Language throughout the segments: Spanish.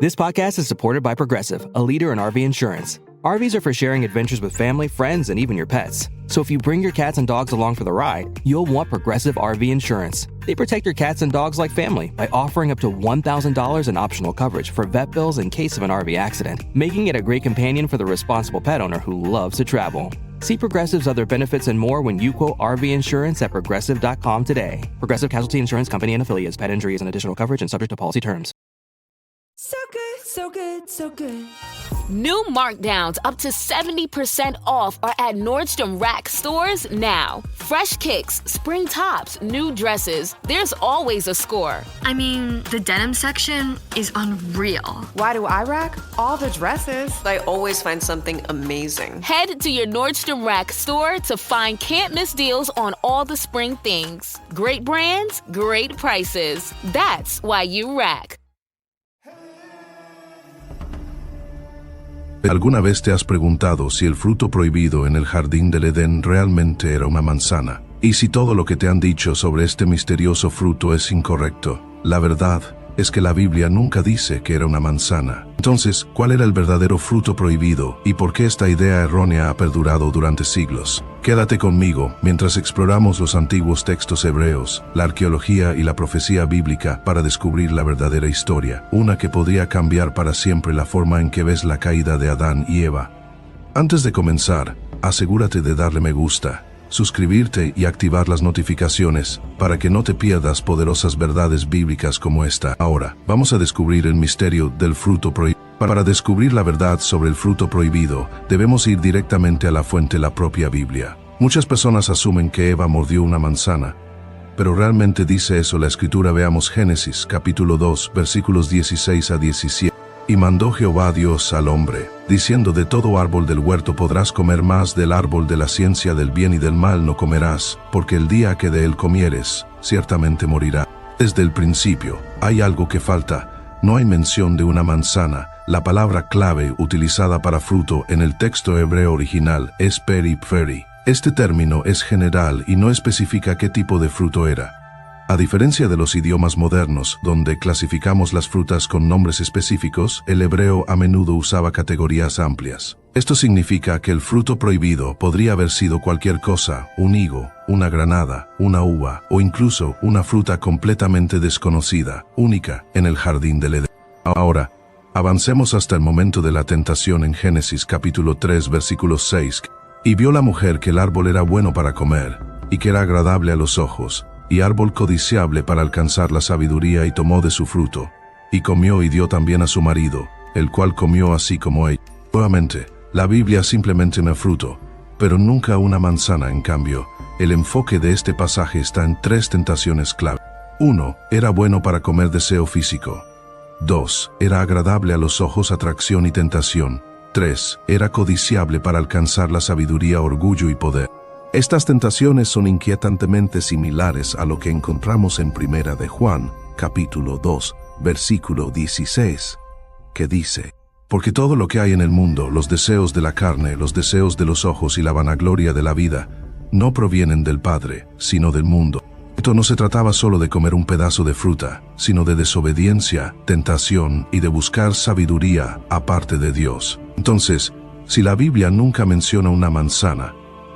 This podcast is supported by Progressive, a leader in RV insurance. RVs are for sharing adventures with family, friends, and even your pets. So if you bring your cats and dogs along for the ride, you'll want Progressive RV insurance. They protect your cats and dogs like family by offering up to $1,000 in optional coverage for vet bills in case of an RV accident, making it a great companion for the responsible pet owner who loves to travel. See Progressive's other benefits and more when you quote RV insurance at Progressive.com today. Progressive Casualty Insurance Company and Affiliates. Pet injury is an additional coverage and subject to policy terms. So good, so good, so good. New markdowns up to 70% off are at Nordstrom Rack stores now. Fresh kicks, spring tops, new dresses. There's always a score. I mean, the denim section is unreal. Why do I rack? All the dresses. I always find something amazing. Head to your Nordstrom Rack store to find can't-miss deals on all the spring things. Great brands, great prices. That's why you rack. ¿Alguna vez te has preguntado si el fruto prohibido en el jardín del Edén realmente era una manzana? ¿Y si todo lo que te han dicho sobre este misterioso fruto es incorrecto? La verdad es que la Biblia nunca dice que era una manzana. Entonces, ¿cuál era el verdadero fruto prohibido y por qué esta idea errónea ha perdurado durante siglos? Quédate conmigo mientras exploramos los antiguos textos hebreos, la arqueología y la profecía bíblica para descubrir la verdadera historia, una que podría cambiar para siempre la forma en que ves la caída de Adán y Eva. Antes de comenzar, asegúrate de darle me gusta, suscribirte y activar las notificaciones para que no te pierdas poderosas verdades bíblicas como esta. Ahora, vamos a descubrir el misterio del fruto prohibido. Para descubrir la verdad sobre el fruto prohibido, debemos ir directamente a la fuente, la propia Biblia. Muchas personas asumen que Eva mordió una manzana, pero ¿realmente dice eso la Escritura? Veamos Génesis, capítulo 2, versículos 16 a 17. Y mandó Jehová Dios al hombre, diciendo: de todo árbol del huerto podrás comer, mas del árbol de la ciencia del bien y del mal no comerás, porque el día que de él comieres, ciertamente morirás. Desde el principio, hay algo que falta. No hay mención de una manzana. La palabra clave utilizada para fruto en el texto hebreo original es peri. Este término es general y no especifica qué tipo de fruto era. A diferencia de los idiomas modernos, donde clasificamos las frutas con nombres específicos, el hebreo a menudo usaba categorías amplias. Esto significa que el fruto prohibido podría haber sido cualquier cosa: un higo, una granada, una uva, o incluso una fruta completamente desconocida, única en el jardín del Edén. Ahora, avancemos hasta el momento de la tentación en Génesis capítulo 3 versículo 6. Y vio la mujer que el árbol era bueno para comer, y que era agradable a los ojos, y árbol codiciable para alcanzar la sabiduría, y tomó de su fruto, y comió y dio también a su marido, el cual comió así como ella. Nuevamente, la Biblia simplemente me fruto, pero nunca una manzana. En cambio, el enfoque de este pasaje está en tres tentaciones clave. 1. Era bueno para comer, deseo físico. 2. Era agradable a los ojos, atracción y tentación. 3. Era codiciable para alcanzar la sabiduría, orgullo y poder. Estas tentaciones son inquietantemente similares a lo que encontramos en Primera de Juan, capítulo 2, versículo 16, que dice: porque todo lo que hay en el mundo, los deseos de la carne, los deseos de los ojos y la vanagloria de la vida, no provienen del Padre, sino del mundo. Esto no se trataba solo de comer un pedazo de fruta, sino de desobediencia, tentación y de buscar sabiduría aparte de Dios. Entonces, si la Biblia nunca menciona una manzana,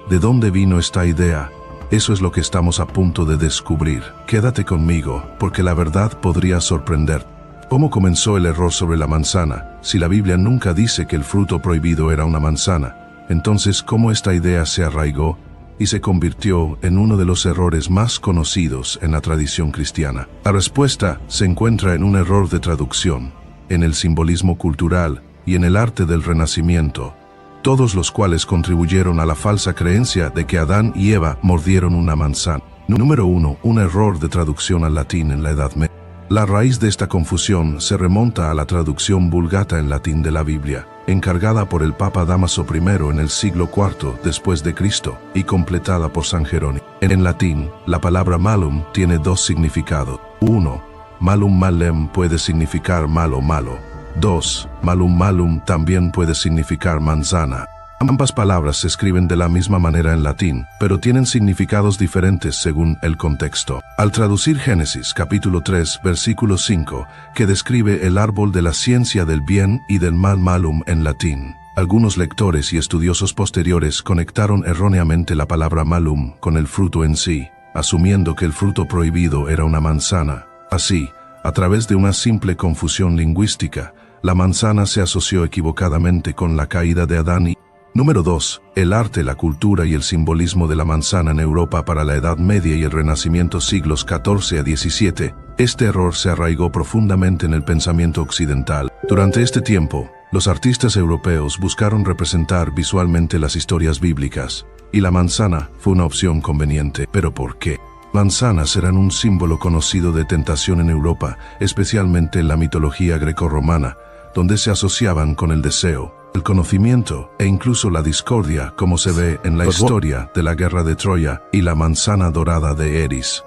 ¿de dónde vino esta idea? Eso es lo que estamos a punto de descubrir. Quédate conmigo, porque la verdad podría sorprender. ¿Cómo comenzó el error sobre la manzana? Si la Biblia nunca dice que el fruto prohibido era una manzana, entonces ¿cómo esta idea se arraigó y se convirtió en uno de los errores más conocidos en la tradición cristiana? La respuesta se encuentra en un error de traducción, en el simbolismo cultural y en el arte del Renacimiento, todos los cuales contribuyeron a la falsa creencia de que Adán y Eva mordieron una manzana. Número 1. Un error de traducción al latín en la Edad Media. La raíz de esta confusión se remonta a la traducción Vulgata en latín de la Biblia, encargada por el Papa Dámaso I en el siglo IV después de Cristo y completada por San Jerónimo. En latín, la palabra malum tiene dos significados. 1. Malum malem puede significar malo, malo. 2. Malum malum también puede significar manzana. Ambas palabras se escriben de la misma manera en latín, pero tienen significados diferentes según el contexto. Al traducir Génesis capítulo 3, versículo 5, que describe el árbol de la ciencia del bien y del mal malum en latín, algunos lectores y estudiosos posteriores conectaron erróneamente la palabra malum con el fruto en sí, asumiendo que el fruto prohibido era una manzana. Así, a través de una simple confusión lingüística, la manzana se asoció equivocadamente con la caída de Adán y Número 2. El arte, la cultura y el simbolismo de la manzana en Europa para la Edad Media y el Renacimiento siglos XIV a XVII. Este error se arraigó profundamente en el pensamiento occidental. Durante este tiempo, los artistas europeos buscaron representar visualmente las historias bíblicas, y la manzana fue una opción conveniente. ¿Pero por qué? Manzanas eran un símbolo conocido de tentación en Europa, especialmente en la mitología grecorromana, donde se asociaban con el deseo, el conocimiento e incluso la discordia, como se ve en la historia de la guerra de Troya y la manzana dorada de Eris.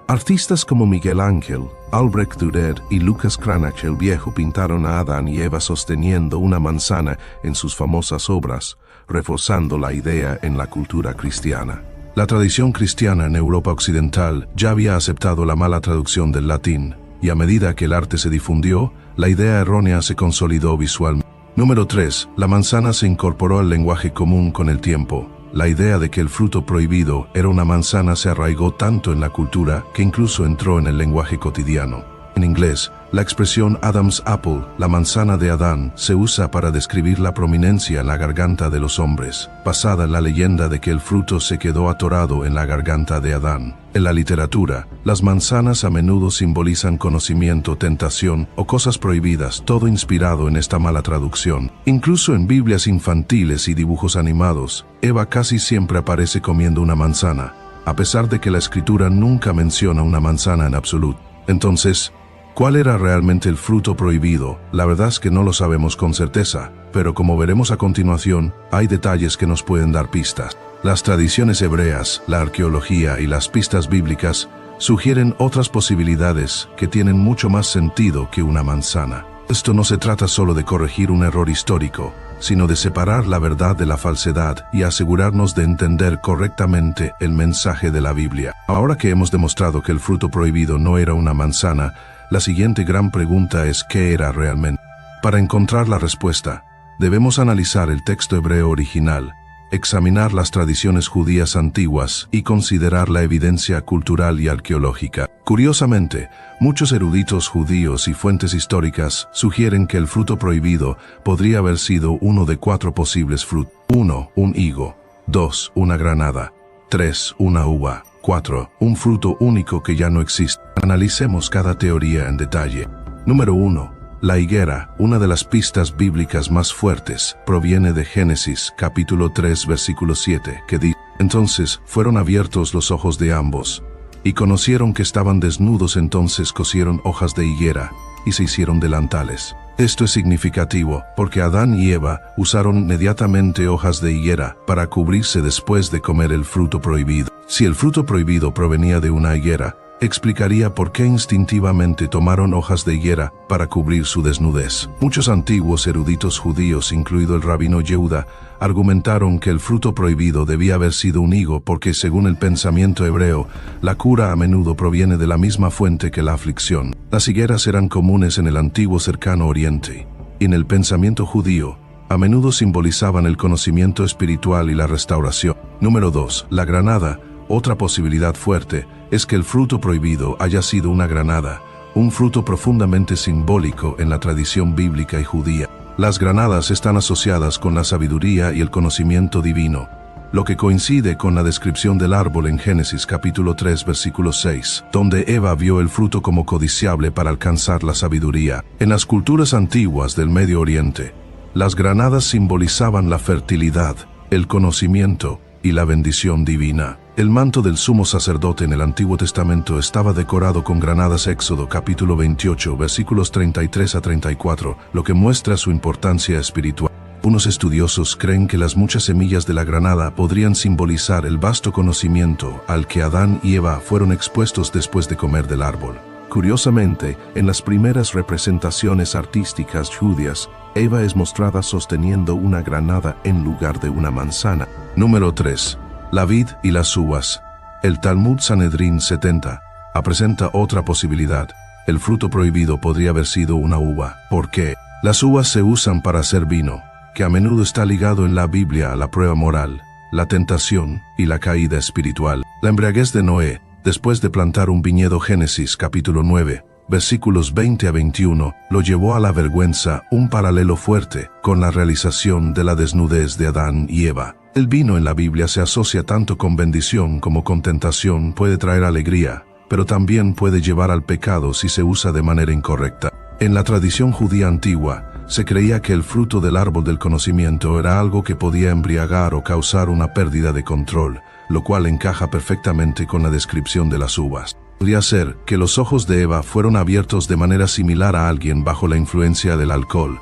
Artistas como Miguel Ángel, Albrecht Dürer y Lucas Cranach el Viejo pintaron a Adán y Eva sosteniendo una manzana en sus famosas obras, reforzando la idea en la cultura cristiana. La tradición cristiana en Europa occidental ya había aceptado la mala traducción del latín, y a medida que el arte se difundió, la idea errónea se consolidó visualmente. Número 3. La manzana se incorporó al lenguaje común con el tiempo. La idea de que el fruto prohibido era una manzana se arraigó tanto en la cultura que incluso entró en el lenguaje cotidiano. En inglés, la expresión Adam's Apple, la manzana de Adán, se usa para describir la prominencia en la garganta de los hombres, basada en la leyenda de que el fruto se quedó atorado en la garganta de Adán. En la literatura, las manzanas a menudo simbolizan conocimiento, tentación o cosas prohibidas, todo inspirado en esta mala traducción. Incluso en Biblias infantiles y dibujos animados, Eva casi siempre aparece comiendo una manzana, a pesar de que la escritura nunca menciona una manzana en absoluto. Entonces, ¿cuál era realmente el fruto prohibido? La verdad es que no lo sabemos con certeza, pero como veremos a continuación, hay detalles que nos pueden dar pistas. Las tradiciones hebreas, la arqueología y las pistas bíblicas sugieren otras posibilidades que tienen mucho más sentido que una manzana. Esto no se trata solo de corregir un error histórico, sino de separar la verdad de la falsedad y asegurarnos de entender correctamente el mensaje de la Biblia. Ahora que hemos demostrado que el fruto prohibido no era una manzana, la siguiente gran pregunta es ¿qué era realmente? Para encontrar la respuesta, debemos analizar el texto hebreo original, examinar las tradiciones judías antiguas y considerar la evidencia cultural y arqueológica. Curiosamente, muchos eruditos judíos y fuentes históricas sugieren que el fruto prohibido podría haber sido uno de 4 posibles frutos. 1. Un higo. 2. Una granada. 3. Una uva. 4. Un fruto único que ya no existe. Analicemos cada teoría en detalle. Número 1. La higuera, una de las pistas bíblicas más fuertes, proviene de Génesis capítulo 3 versículo 7, que dice: Entonces fueron abiertos los ojos de ambos, y conocieron que estaban desnudos, entonces cosieron hojas de higuera, y se hicieron delantales. Esto es significativo, porque Adán y Eva usaron inmediatamente hojas de higuera para cubrirse después de comer el fruto prohibido. Si el fruto prohibido provenía de una higuera, explicaría por qué instintivamente tomaron hojas de higuera para cubrir su desnudez. Muchos antiguos eruditos judíos, incluido el rabino Yehuda, argumentaron que el fruto prohibido debía haber sido un higo porque, según el pensamiento hebreo, la cura a menudo proviene de la misma fuente que la aflicción. Las higueras eran comunes en el antiguo cercano oriente, y en el pensamiento judío, a menudo simbolizaban el conocimiento espiritual y la restauración. Número 2. La granada. Otra posibilidad fuerte es que el fruto prohibido haya sido una granada, un fruto profundamente simbólico en la tradición bíblica y judía. Las granadas están asociadas con la sabiduría y el conocimiento divino, lo que coincide con la descripción del árbol en Génesis capítulo 3 versículo 6, donde Eva vio el fruto como codiciable para alcanzar la sabiduría. En las culturas antiguas del Medio Oriente, las granadas simbolizaban la fertilidad, el conocimiento y la bendición divina. El manto del sumo sacerdote en el Antiguo Testamento estaba decorado con granadas. Éxodo capítulo 28 versículos 33 a 34, lo que muestra su importancia espiritual. Unos estudiosos creen que las muchas semillas de la granada podrían simbolizar el vasto conocimiento al que Adán y Eva fueron expuestos después de comer del árbol. Curiosamente, en las primeras representaciones artísticas judías, Eva es mostrada sosteniendo una granada en lugar de una manzana. Número 3. La vid y las uvas. El Talmud Sanedrín 70 presenta otra posibilidad. El fruto prohibido podría haber sido una uva. ¿Por qué? Las uvas se usan para hacer vino, que a menudo está ligado en la Biblia a la prueba moral, la tentación y la caída espiritual. La embriaguez de Noé, después de plantar un viñedo. Génesis capítulo 9, versículos 20 a 21, lo llevó a la vergüenza, un paralelo fuerte con la realización de la desnudez de Adán y Eva. El vino en la Biblia se asocia tanto con bendición como con tentación. Puede traer alegría, pero también puede llevar al pecado si se usa de manera incorrecta. En la tradición judía antigua, se creía que el fruto del árbol del conocimiento era algo que podía embriagar o causar una pérdida de control, lo cual encaja perfectamente con la descripción de las uvas. Podría ser que los ojos de Eva fueron abiertos de manera similar a alguien bajo la influencia del alcohol,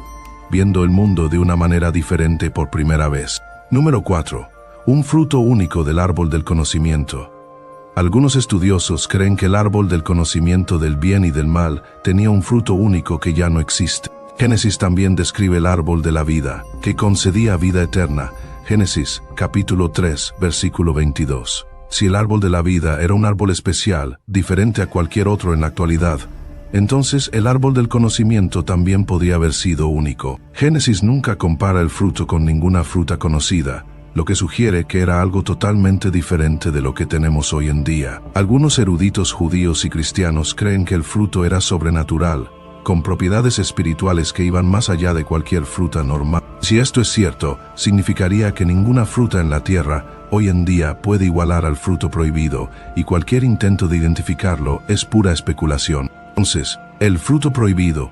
viendo el mundo de una manera diferente por primera vez. Número 4. Un fruto único del árbol del conocimiento. Algunos estudiosos creen que el árbol del conocimiento del bien y del mal tenía un fruto único que ya no existe. Génesis también describe el árbol de la vida, que concedía vida eterna. Génesis capítulo 3, versículo 22. Si el árbol de la vida era un árbol especial, diferente a cualquier otro en la actualidad, entonces el árbol del conocimiento también podía haber sido único. Génesis nunca compara el fruto con ninguna fruta conocida, lo que sugiere que era algo totalmente diferente de lo que tenemos hoy en día. Algunos eruditos judíos y cristianos creen que el fruto era sobrenatural, con propiedades espirituales que iban más allá de cualquier fruta normal. Si esto es cierto, significaría que ninguna fruta en la tierra hoy en día puede igualar al fruto prohibido, y cualquier intento de identificarlo es pura especulación. Entonces, el fruto prohibido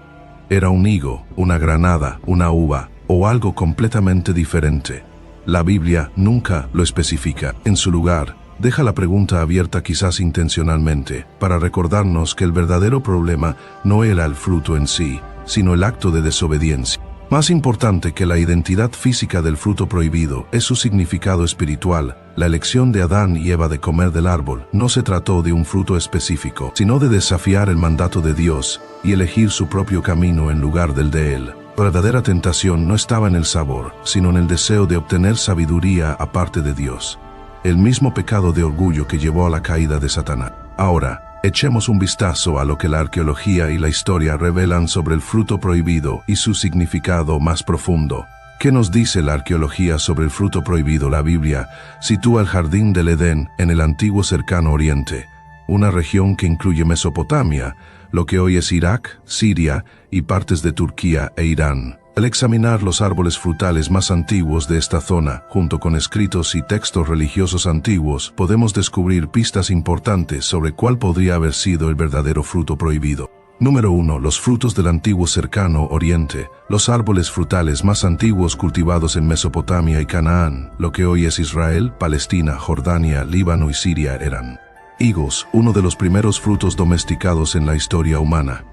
era un higo, una granada, una uva o algo completamente diferente. La Biblia nunca lo especifica. En su lugar, deja la pregunta abierta, quizás intencionalmente, para recordarnos que el verdadero problema no era el fruto en sí, sino el acto de desobediencia. Más importante que la identidad física del fruto prohibido es su significado espiritual. La elección de Adán y Eva de comer del árbol no se trató de un fruto específico, sino de desafiar el mandato de Dios y elegir su propio camino en lugar del de Él. La verdadera tentación no estaba en el sabor, sino en el deseo de obtener sabiduría aparte de Dios. El mismo pecado de orgullo que llevó a la caída de Satanás. Ahora, echemos un vistazo a lo que la arqueología y la historia revelan sobre el fruto prohibido y su significado más profundo. ¿Qué nos dice la arqueología sobre el fruto prohibido? La Biblia sitúa el jardín del Edén en el antiguo cercano oriente, una región que incluye Mesopotamia, lo que hoy es Irak, Siria y partes de Turquía e Irán. Al examinar los árboles frutales más antiguos de esta zona, junto con escritos y textos religiosos antiguos, podemos descubrir pistas importantes sobre cuál podría haber sido el verdadero fruto prohibido. Número 1. Los frutos del antiguo cercano oriente. Los árboles frutales más antiguos cultivados en Mesopotamia y Canaán, lo que hoy es Israel, Palestina, Jordania, Líbano y Siria, eran higos, uno de los primeros frutos domesticados en la historia humana.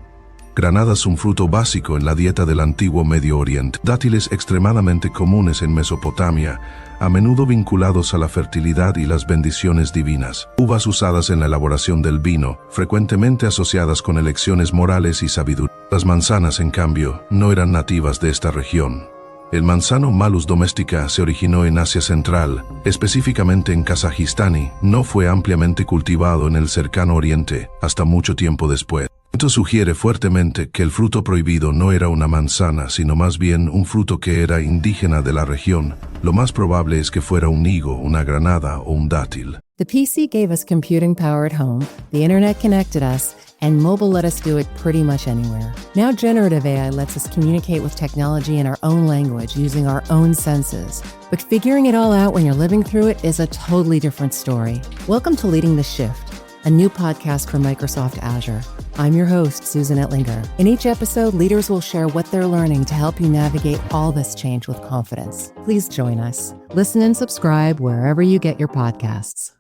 Granadas, un fruto básico en la dieta del antiguo Medio Oriente. Dátiles, extremadamente comunes en Mesopotamia, a menudo vinculados a la fertilidad y las bendiciones divinas. Uvas usadas en la elaboración del vino, frecuentemente asociadas con elecciones morales y sabiduría. Las manzanas, en cambio, no eran nativas de esta región. El manzano Malus domestica se originó en Asia Central, específicamente en Kazajistán, y no fue ampliamente cultivado en el cercano Oriente hasta mucho tiempo después. Esto sugiere fuertemente que el fruto prohibido no era una manzana, sino más bien un fruto que era indígena de la región. Lo más probable es que fuera un higo, una granada o un dátil. The PC gave us computing power at home, the internet connected us, and mobile let us do it pretty much anywhere. Now generative AI lets us communicate with technology in our own language using our own senses. But figuring it all out when you're living through it is a totally different story. Welcome to Leading the Shift, a new podcast from Microsoft Azure. I'm your host, Susan Ettlinger. In each episode, leaders will share what they're learning to help you navigate all this change with confidence. Please join us. Listen and subscribe wherever you get your podcasts.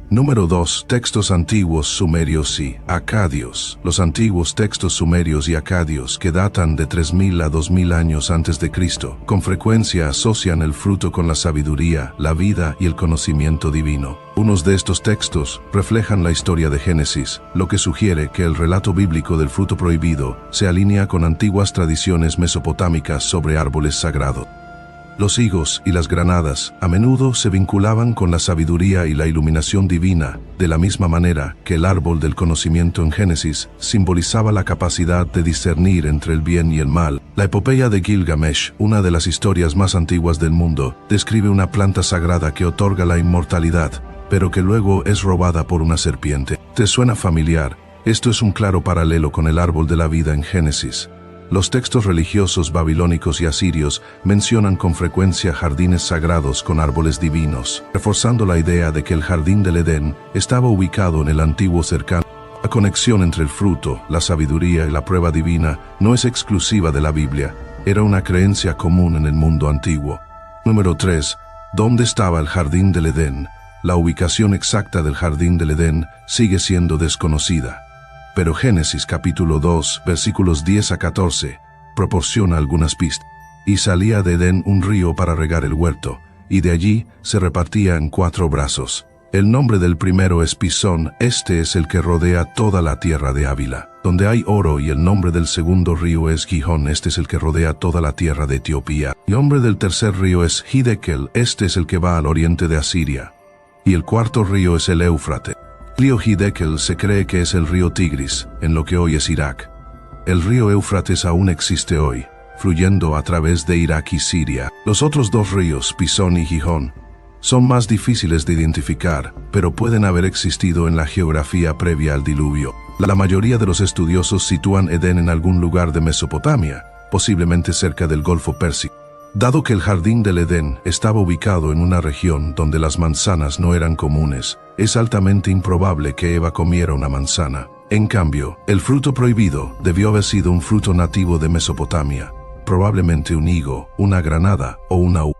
Número 2. Textos antiguos sumerios y acadios. Los antiguos textos sumerios y acadios, que datan de 3000 a 2000 años antes de Cristo, con frecuencia asocian el fruto con la sabiduría, la vida y el conocimiento divino. Unos de estos textos reflejan la historia de Génesis, lo que sugiere que el relato bíblico del fruto prohibido se alinea con antiguas tradiciones mesopotámicas sobre árboles sagrados. Los higos y las granadas a menudo se vinculaban con la sabiduría y la iluminación divina, de la misma manera que el árbol del conocimiento en Génesis simbolizaba la capacidad de discernir entre el bien y el mal. La epopeya de Gilgamesh, una de las historias más antiguas del mundo, describe una planta sagrada que otorga la inmortalidad, pero que luego es robada por una serpiente. ¿Te suena familiar? Esto es un claro paralelo con el árbol de la vida en Génesis. Los textos religiosos babilónicos y asirios mencionan con frecuencia jardines sagrados con árboles divinos, reforzando la idea de que el jardín del Edén estaba ubicado en el antiguo cercano. La conexión entre el fruto, la sabiduría y la prueba divina no es exclusiva de la Biblia, era una creencia común en el mundo antiguo. Número 3. ¿Dónde estaba el jardín del Edén? La ubicación exacta del jardín del Edén sigue siendo desconocida. Pero Génesis capítulo 2, versículos 10 a 14, proporciona algunas pistas. Y salía de Edén un río para regar el huerto, y de allí se repartía en 4 brazos. El nombre del primero es Pisón, este es el que rodea toda la tierra de Ávila, donde hay oro, y el nombre del segundo río es Gihón, este es el que rodea toda la tierra de Etiopía. El nombre del tercer río es Hiddekel, este es el que va al oriente de Asiria. Y el cuarto río es el Éufrates. El río Hiddekel se cree que es el río Tigris, en lo que hoy es Irak. El río Éufrates aún existe hoy, fluyendo a través de Irak y Siria. Los otros 2 ríos, Pisón y Gihón, son más difíciles de identificar, pero pueden haber existido en la geografía previa al diluvio. La mayoría de los estudiosos sitúan Edén en algún lugar de Mesopotamia, posiblemente cerca del Golfo Pérsico. Dado que el jardín del Edén estaba ubicado en una región donde las manzanas no eran comunes, es altamente improbable que Eva comiera una manzana. En cambio, el fruto prohibido debió haber sido un fruto nativo de Mesopotamia, probablemente un higo, una granada o una uva.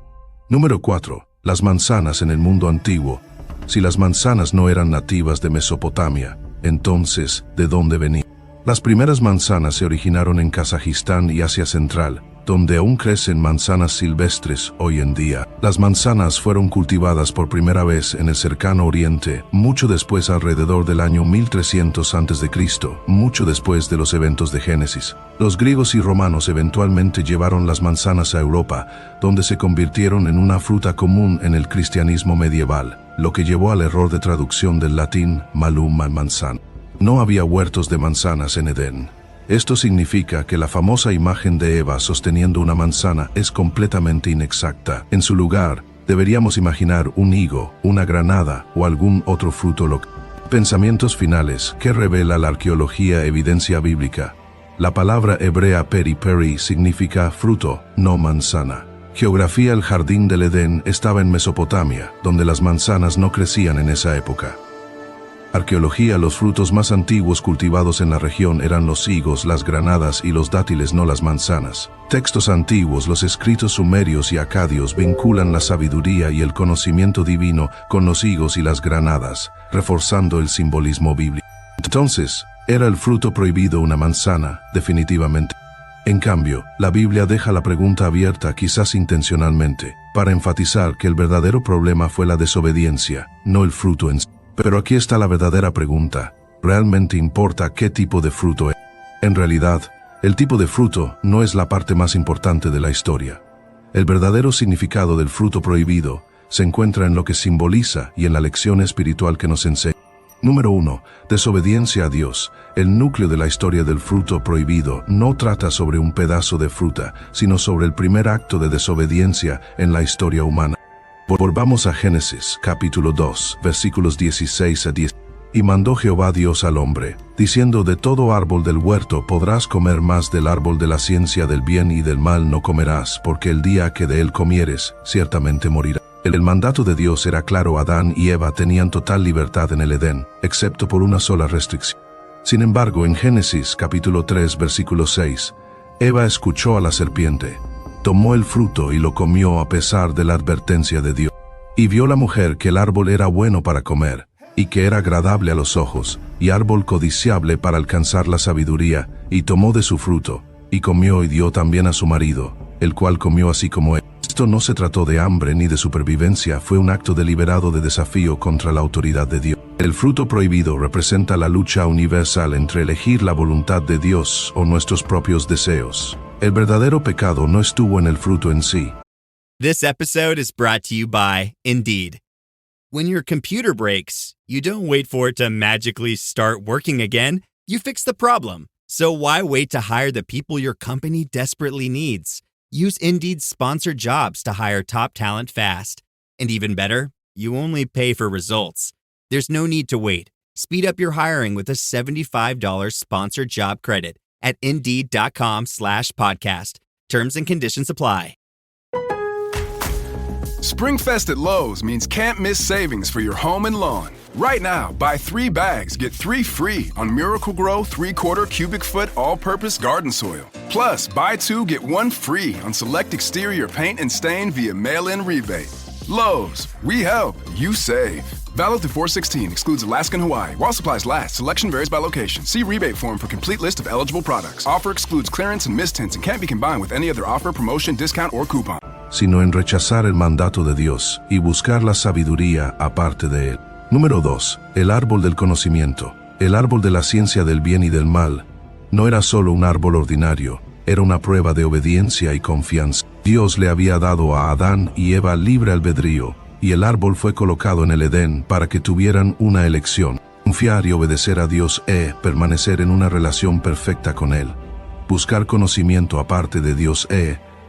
Número 4. Las manzanas en el mundo antiguo. Si las manzanas no eran nativas de Mesopotamia, entonces, ¿de dónde venían? Las primeras manzanas se originaron en Kazajistán y Asia Central, donde aún crecen manzanas silvestres hoy en día. Las manzanas fueron cultivadas por primera vez en el cercano Oriente, mucho después, alrededor del año 1300 a.C., mucho después de los eventos de Génesis. Los griegos y romanos eventualmente llevaron las manzanas a Europa, donde se convirtieron en una fruta común en el cristianismo medieval, lo que llevó al error de traducción del latín malum, manzana. No había huertos de manzanas en Edén. Esto significa que la famosa imagen de Eva sosteniendo una manzana es completamente inexacta. En su lugar, deberíamos imaginar un higo, una granada o algún otro fruto local. Pensamientos finales. ¿Qué revela la arqueología? Evidencia bíblica. La palabra hebrea peri significa fruto, no manzana. Geografía. El jardín del Edén estaba en Mesopotamia, donde las manzanas no crecían en esa época. Arqueología. Los frutos más antiguos cultivados en la región eran los higos, las granadas y los dátiles, no las manzanas. Textos antiguos. Los escritos sumerios y acadios vinculan la sabiduría y el conocimiento divino con los higos y las granadas, reforzando el simbolismo bíblico. Entonces, ¿era el fruto prohibido una manzana? Definitivamente. En cambio, la Biblia deja la pregunta abierta, quizás intencionalmente, para enfatizar que el verdadero problema fue la desobediencia, no el fruto en sí. Pero aquí está la verdadera pregunta. ¿Realmente importa qué tipo de fruto es? En realidad, el tipo de fruto no es la parte más importante de la historia. El verdadero significado del fruto prohibido se encuentra en lo que simboliza y en la lección espiritual que nos enseña. Número 1. Desobediencia a Dios. El núcleo de la historia del fruto prohibido no trata sobre un pedazo de fruta, sino sobre el primer acto de desobediencia en la historia humana. Volvamos a Génesis, capítulo 2, versículos 16 a 10. Y mandó Jehová Dios al hombre, diciendo: de todo árbol del huerto podrás comer, mas del árbol de la ciencia del bien y del mal no comerás, porque el día que de él comieres, ciertamente morirás. El mandato de Dios era claro. Adán y Eva tenían total libertad en el Edén, excepto por una sola restricción. Sin embargo, en Génesis, capítulo 3, versículo 6, Eva escuchó a la serpiente, tomó el fruto y lo comió a pesar de la advertencia de Dios. Y vio la mujer que el árbol era bueno para comer, y que era agradable a los ojos, y árbol codiciable para alcanzar la sabiduría, y tomó de su fruto, y comió y dio también a su marido, el cual comió así como él. Esto no se trató de hambre ni de supervivencia, fue un acto deliberado de desafío contra la autoridad de Dios. El fruto prohibido representa la lucha universal entre elegir la voluntad de Dios o nuestros propios deseos. El verdadero pecado no estuvo en el fruto en sí. This episode is brought to you by Indeed. When your computer breaks, you don't wait for it to magically start working again. You fix the problem. So why wait to hire the people your company desperately needs? Use Indeed's sponsored jobs to hire top talent fast. And even better, you only pay for results. There's no need to wait. Speed up your hiring with a $75 sponsored job credit at Indeed.com/podcast. Terms and conditions apply. Springfest at Lowe's means can't miss savings for your home and lawn. Right now, buy 3 bags, get 3 free on Miracle-Gro 3/4 cubic foot all-purpose garden soil. Plus, buy 2, get 1 free on select exterior paint and stain via mail-in rebate. Lowe's, we help, you save. Valid through 4/16, excludes Alaska and Hawaii. While supplies last, selection varies by location. See rebate form for complete list of eligible products. Offer excludes clearance and mistints and can't be combined with any other offer, promotion, discount, or coupon. Sino en rechazar el mandato de Dios y buscar la sabiduría aparte de él. Número 2. El árbol del conocimiento. El árbol de la ciencia del bien y del mal no era solo un árbol ordinario, era una prueba de obediencia y confianza. Dios le había dado a Adán y Eva libre albedrío, y el árbol fue colocado en el Edén para que tuvieran una elección: confiar y obedecer a Dios permanecer en una relación perfecta con Él. Buscar conocimiento aparte de Dios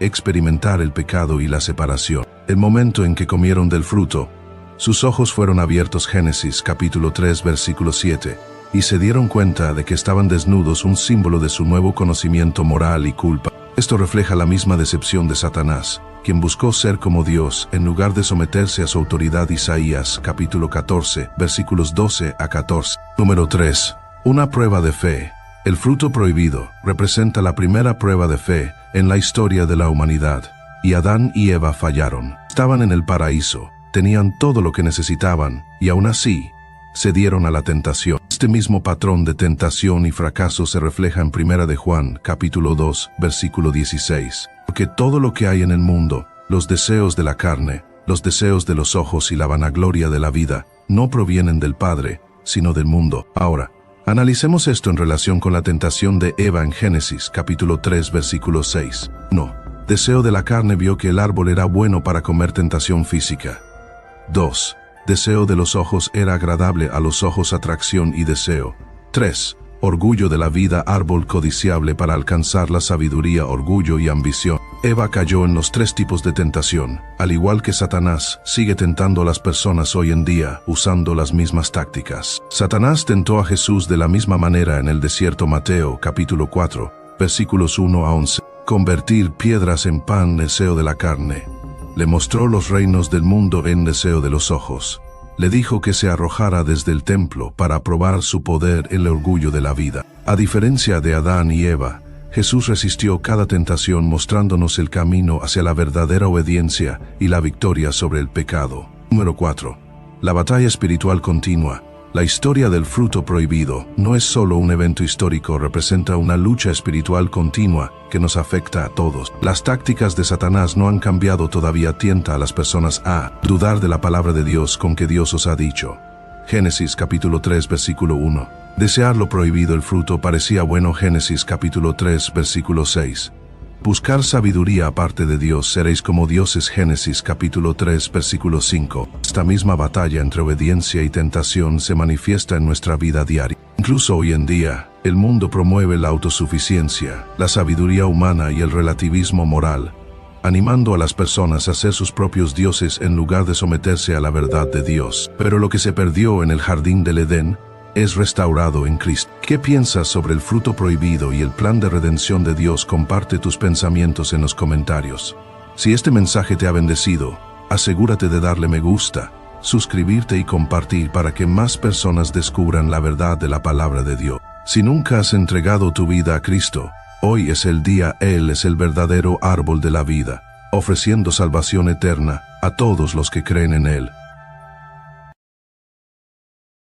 experimentar el pecado y la separación. El momento en que comieron del fruto, sus ojos fueron abiertos. Génesis capítulo 3 versículo 7, y se dieron cuenta de que estaban desnudos, un símbolo de su nuevo conocimiento moral y culpa. Esto refleja la misma decepción de Satanás, quien buscó ser como Dios en lugar de someterse a su autoridad. Isaías capítulo 14 versículos 12 a 14. Número 3. Una prueba de fe. El fruto prohibido representa la primera prueba de fe en la historia de la humanidad. Y Adán y Eva fallaron. Estaban en el paraíso, tenían todo lo que necesitaban, y aún así, se dieron a la tentación. Este mismo patrón de tentación y fracaso se refleja en 1 de Juan, capítulo 2, versículo 16. Porque todo lo que hay en el mundo, los deseos de la carne, los deseos de los ojos y la vanagloria de la vida, no provienen del Padre, sino del mundo. Ahora, analicemos esto en relación con la tentación de Eva en Génesis, capítulo 3, versículo 6. No. Deseo de la carne vio que el árbol era bueno para comer. Tentación física. 2. Deseo de los ojos era agradable a los ojos. Atracción y deseo. 3. Orgullo de la vida. Árbol codiciable para alcanzar la sabiduría. Orgullo y ambición. Eva cayó en los 3 tipos de tentación. Al igual que Satanás, sigue tentando a las personas hoy en día, usando las mismas tácticas. Satanás tentó a Jesús de la misma manera en el desierto. Mateo, capítulo 4, versículos 1 a 11. Convertir piedras en pan. Deseo de la carne. Le mostró los reinos del mundo en deseo de los ojos. Le dijo que se arrojara desde el templo para probar su poder. El orgullo de la vida. A diferencia de Adán y Eva, Jesús resistió cada tentación, mostrándonos el camino hacia la verdadera obediencia y la victoria sobre el pecado. Número 4. La batalla espiritual continua. La historia del fruto prohibido no es solo un evento histórico, representa una lucha espiritual continua que nos afecta a todos. Las tácticas de Satanás no han cambiado todavía. Tienta a las personas a dudar de la palabra de Dios con que Dios os ha dicho. Génesis capítulo 3 versículo 1. Desear lo prohibido. El fruto parecía bueno. Génesis capítulo 3 versículo 6. Buscar sabiduría aparte de Dios. Seréis como dioses. Génesis capítulo 3 versículo 5. Esta misma batalla entre obediencia y tentación se manifiesta en nuestra vida diaria. Incluso hoy en día, el mundo promueve la autosuficiencia, la sabiduría humana y el relativismo moral, animando a las personas a ser sus propios dioses en lugar de someterse a la verdad de Dios. Pero lo que se perdió en el jardín del Edén es restaurado en Cristo. ¿Qué piensas sobre el fruto prohibido y el plan de redención de Dios? Comparte tus pensamientos en los comentarios. Si este mensaje te ha bendecido, asegúrate de darle me gusta, suscribirte y compartir para que más personas descubran la verdad de la palabra de Dios. Si nunca has entregado tu vida a Cristo, hoy es el día. Él es el verdadero árbol de la vida, ofreciendo salvación eterna a todos los que creen en Él.